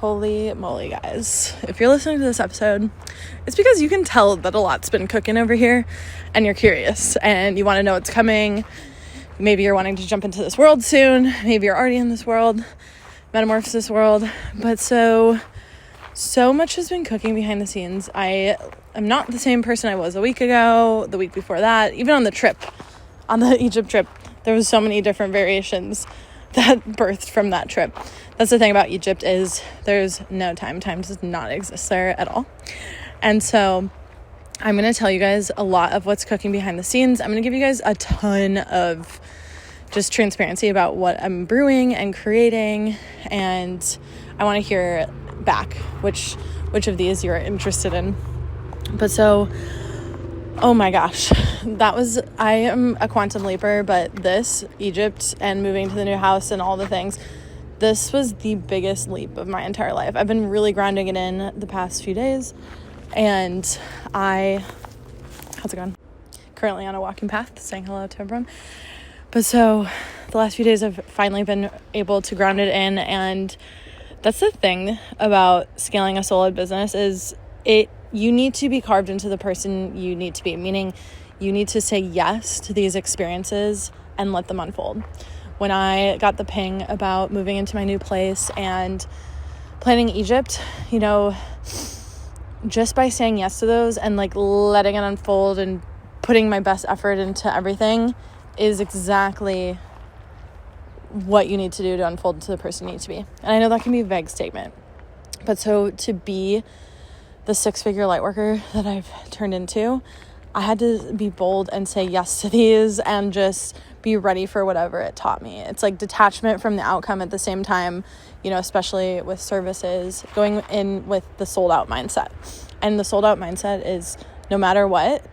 Holy moly, guys. If you're listening to this episode, it's because you can tell that a lot's been cooking over here and you're curious and you want to know what's coming. Maybe you're wanting to jump into this world soon. Maybe you're already in this world, Metamorphosis world. But so much has been cooking behind the scenes. I am not the same person I was a week ago, the week before that, even on the Egypt trip. There was so many different variations that birthed from that trip. That's the thing about Egypt is there's no time. Time does not exist there at all. And so I'm going to tell you guys a lot of what's cooking behind the scenes. I'm going to give you guys a ton of just transparency about what I'm brewing and creating. And I want to hear back which of these you're interested in. But so, oh my gosh, I am a quantum leaper, but this, Egypt and moving to the new house and all the things, this was the biggest leap of my entire life. I've been really grounding it in the past few days, and how's it going? Currently on a walking path, saying hello to everyone. But so the last few days I've finally been able to ground it in, and that's the thing about scaling a soul-led business is you need to be carved into the person you need to be, meaning you need to say yes to these experiences and let them unfold. When I got the ping about moving into my new place and planning Egypt, just by saying yes to those and letting it unfold and putting my best effort into everything is exactly what you need to do to unfold to the person you need to be. And I know that can be a vague statement, but so to be the 6-figure lightworker that I've turned into, I had to be bold and say yes to these and just be ready for whatever it taught me. It's like detachment from the outcome at the same time, especially with services, going in with the sold out mindset. And the sold out mindset is no matter what,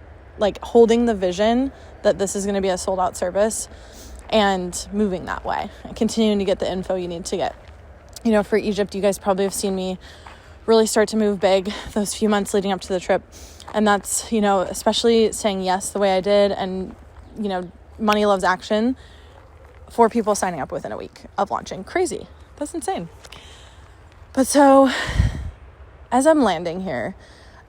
holding the vision that this is going to be a sold out service and moving that way and continuing to get the info you need to get. For Egypt, you guys probably have seen me really start to move big those few months leading up to the trip. And that's, especially saying yes the way I did and, money loves action. 4 people signing up within a week of launching. Crazy. That's insane. But so as I'm landing here,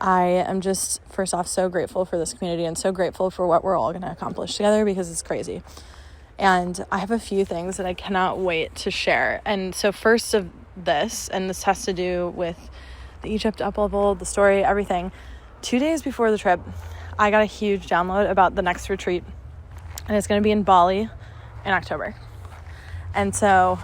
I am just, first off, so grateful for this community and so grateful for what we're all going to accomplish together because it's crazy. And I have a few things that I cannot wait to share. And so first of this, and this has to do with the Egypt up level, the story, everything. 2 days before the trip, I got a huge download about the next retreat, and it's going to be in Bali in October. And so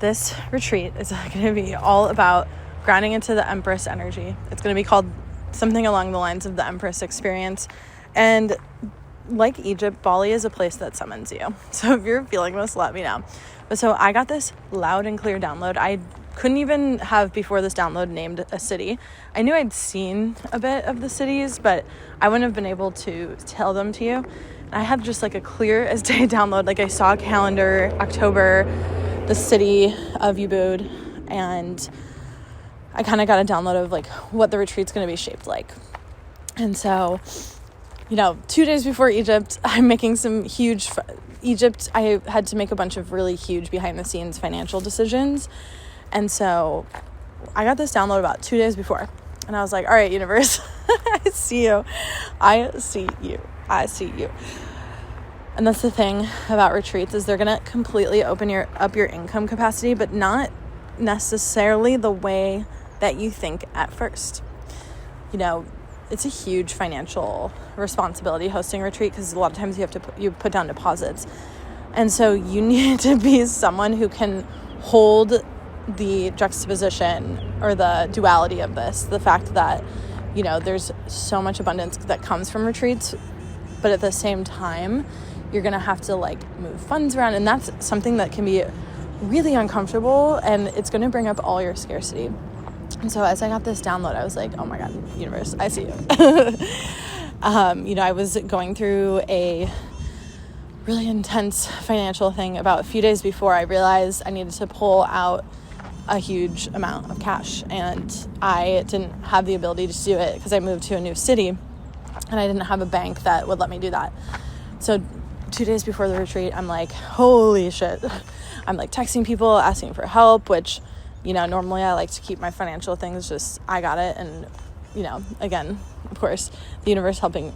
this retreat is going to be all about grounding into the Empress energy. It's going to be called something along the lines of the Empress experience. And like Egypt, Bali is a place that summons you. So if you're feeling this, let me know. But so I got this loud and clear download. I couldn't even have before this download named a city. I knew I'd seen a bit of the cities, but I wouldn't have been able to tell them to you. I had just a clear as day download. I saw a calendar, October, the city of Ubud, and I kind of got a download of what the retreat's going to be shaped like. And so, 2 days before Egypt, I'm making some huge Egypt. I had to make a bunch of really huge behind the scenes financial decisions. And so I got this download about 2 days before, and I was like, all right, universe, I see you. And that's the thing about retreats is they're going to completely open up your income capacity, but not necessarily the way that you think at first. It's a huge financial responsibility hosting a retreat because a lot of times you put down deposits. And so you need to be someone who can hold the juxtaposition or the duality of this, the fact that, there's so much abundance that comes from retreats, but at the same time, you're going to have to move funds around. And that's something that can be really uncomfortable, and it's going to bring up all your scarcity. And so as I got this download, I was like, oh my God, universe, I see you. I was going through a really intense financial thing about a few days before I realized I needed to pull out a huge amount of cash, and I didn't have the ability to do it because I moved to a new city and I didn't have a bank that would let me do that. So 2 days before the retreat, I'm like, holy shit. I'm texting people asking for help, which normally I like to keep my financial things just, I got it. And, again, of course, the universe helping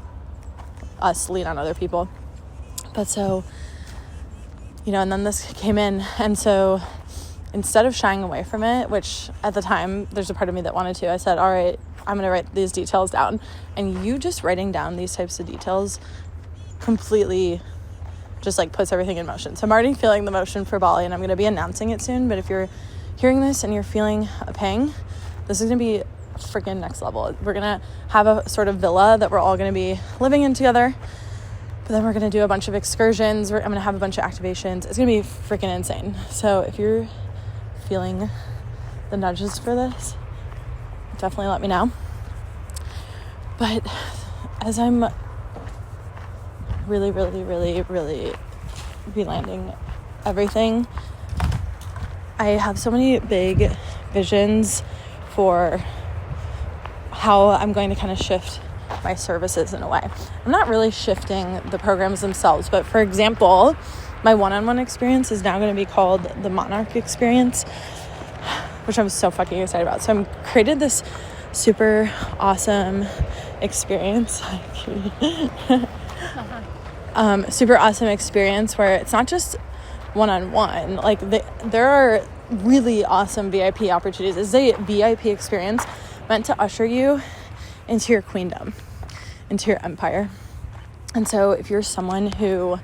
us lean on other people. But so, and then this came in. And so instead of shying away from it, which at the time, there's a part of me that wanted to, I said, all right, I'm going to write these details down. And you just writing down these types of details completely just like puts everything in motion. So I'm already feeling the motion for Bali, and I'm going to be announcing it soon. But if you're hearing this and you're feeling a pang, this is going to be freaking next level. We're going to have a sort of villa that we're all going to be living in together. But then we're going to do a bunch of excursions. I'm going to have a bunch of activations. It's going to be freaking insane. So if you're feeling the nudges for this, definitely let me know. But as I'm really, really, really, really be landing everything, I have so many big visions for how I'm going to kind of shift my services in a way. I'm not really shifting the programs themselves, but for example, my one-on-one experience is now going to be called the Monarch experience, which I'm so fucking excited about. So I'm created this super awesome experience. Super awesome experience where it's not just one-on-one. Like there are really awesome VIP opportunities. It's a VIP experience meant to usher you into your queendom, into your empire. And so if you're someone who,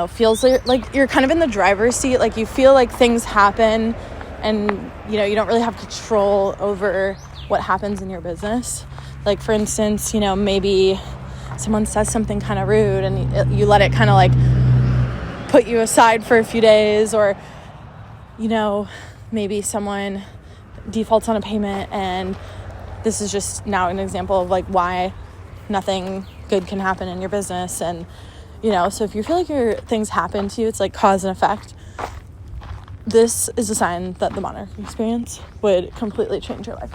feels like you're kind of in the driver's seat, like you feel like things happen and, you don't really have control over what happens in your business. Like, for instance, maybe someone says something kind of rude and you let it kind of like put you aside for a few days, or, maybe someone defaults on a payment, and this is just now an example of like why nothing good can happen in your business. And, so if you feel like things happen to you, it's like cause and effect. This is a sign that the Monarch experience would completely change your life.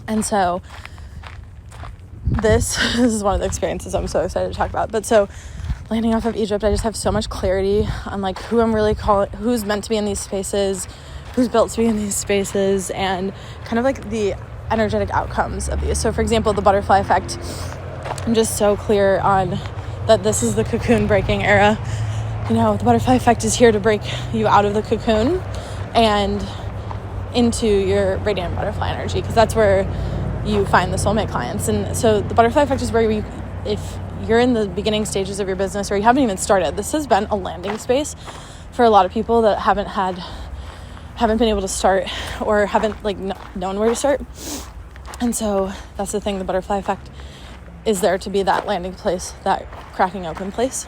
And so this is one of the experiences I'm so excited to talk about. But so landing off of Egypt, I just have so much clarity on like who I'm really calling, who's meant to be in these spaces, who's built to be in these spaces, and kind of like the energetic outcomes of these. So for example, the butterfly effect, I'm just so clear on that this is the cocoon breaking era. The butterfly effect is here to break you out of the cocoon and into your radiant butterfly energy, because that's where you find the soulmate clients. And so the butterfly effect is where if you're in the beginning stages of your business or you haven't even started, this has been a landing space for a lot of people that haven't been able to start or haven't like known where to start. And so that's the thing, the butterfly effect is there to be that landing place, that cracking open place.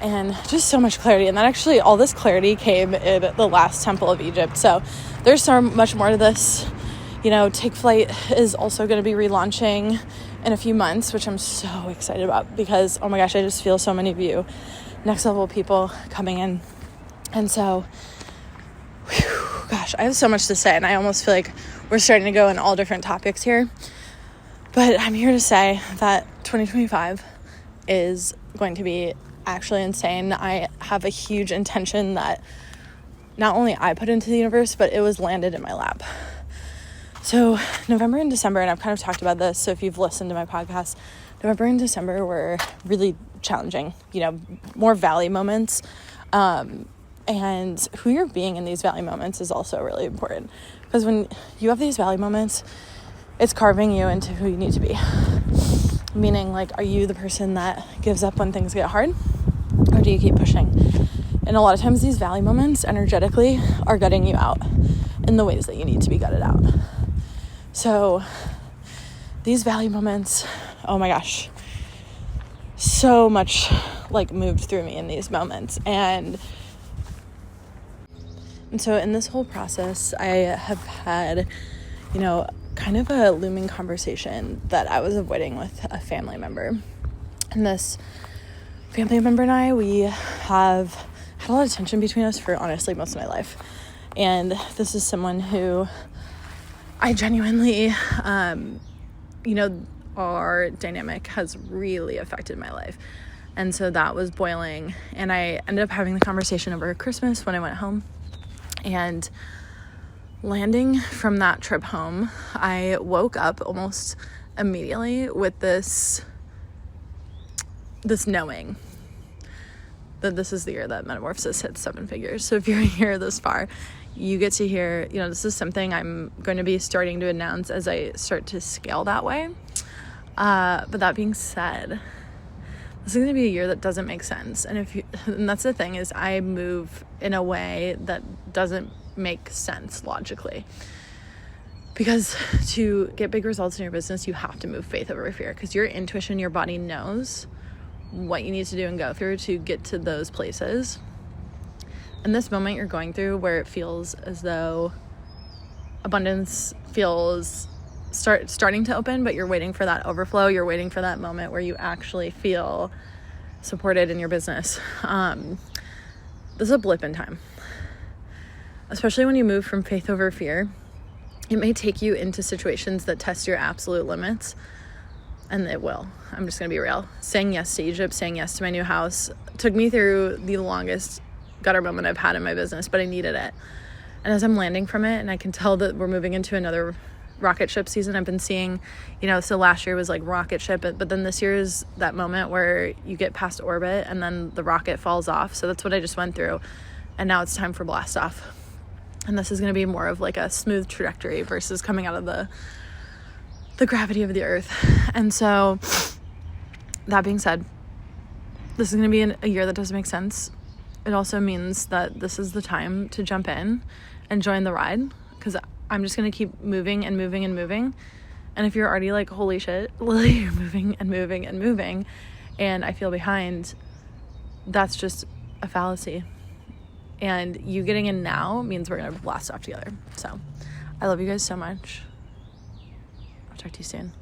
And just so much clarity. And that actually, all this clarity came in the last temple of Egypt. So there's so much more to this. Take Flight is also going to be relaunching in a few months, which I'm so excited about because, oh my gosh, I just feel so many of you next level people coming in. And so, gosh, I have so much to say, and I almost feel like we're starting to go in all different topics here. But I'm here to say that 2025 is going to be actually insane. I have a huge intention that not only I put into the universe, but it was landed in my lap. So November and December, and I've kind of talked about this, so if you've listened to my podcast, November and December were really challenging, more valley moments. And who you're being in these valley moments is also really important, because when you have these valley moments, it's carving you into who you need to be. Meaning, like, are you the person that gives up when things get hard, or do you keep pushing? And a lot of times these valley moments energetically are gutting you out in the ways that you need to be gutted out. So these valley moments, oh my gosh, so much like moved through me in these moments. And so in this whole process, I have had, kind of a looming conversation that I was avoiding with a family member. And this family member and I, we have had a lot of tension between us for honestly most of my life. And this is someone who I genuinely, our dynamic has really affected my life. And so that was boiling. And I ended up having the conversation over Christmas when I went home. And landing from that trip home, I woke up almost immediately with this knowing that this is the year that Metamorphosis hits 7 figures. So if you're here this far, you get to hear, this is something I'm going to be starting to announce as I start to scale that way. But that being said, this is going to be a year that doesn't make sense. And that's the thing, is I move in a way that doesn't make sense logically. Because to get big results in your business, you have to move faith over fear, because your intuition, your body knows what you need to do and go through to get to those places. And this moment you're going through, where it feels as though abundance feels starting to open, but you're waiting for that overflow, you're waiting for that moment where you actually feel supported in your business. This is a blip in time, especially when you move from faith over fear. It may take you into situations that test your absolute limits, and it will. I'm just going to be real. Saying yes to Egypt, saying yes to my new house took me through the longest gutter moment I've had in my business, but I needed it. And as I'm landing from it, and I can tell that we're moving into another rocket ship season, I've been seeing, so last year was like rocket ship, but then this year is that moment where you get past orbit and then the rocket falls off. So that's what I just went through. And now it's time for blast off. And this is going to be more of like a smooth trajectory versus coming out of the gravity of the earth. And so that being said, this is going to be a year that doesn't make sense. It also means that this is the time to jump in and join the ride, because I'm just going to keep moving and moving and moving. And if you're already like, holy shit, Lily, you're moving and moving and moving, and I feel behind, that's just a fallacy. And you getting in now means we're going to blast off together. So I love you guys so much. I'll talk to you soon.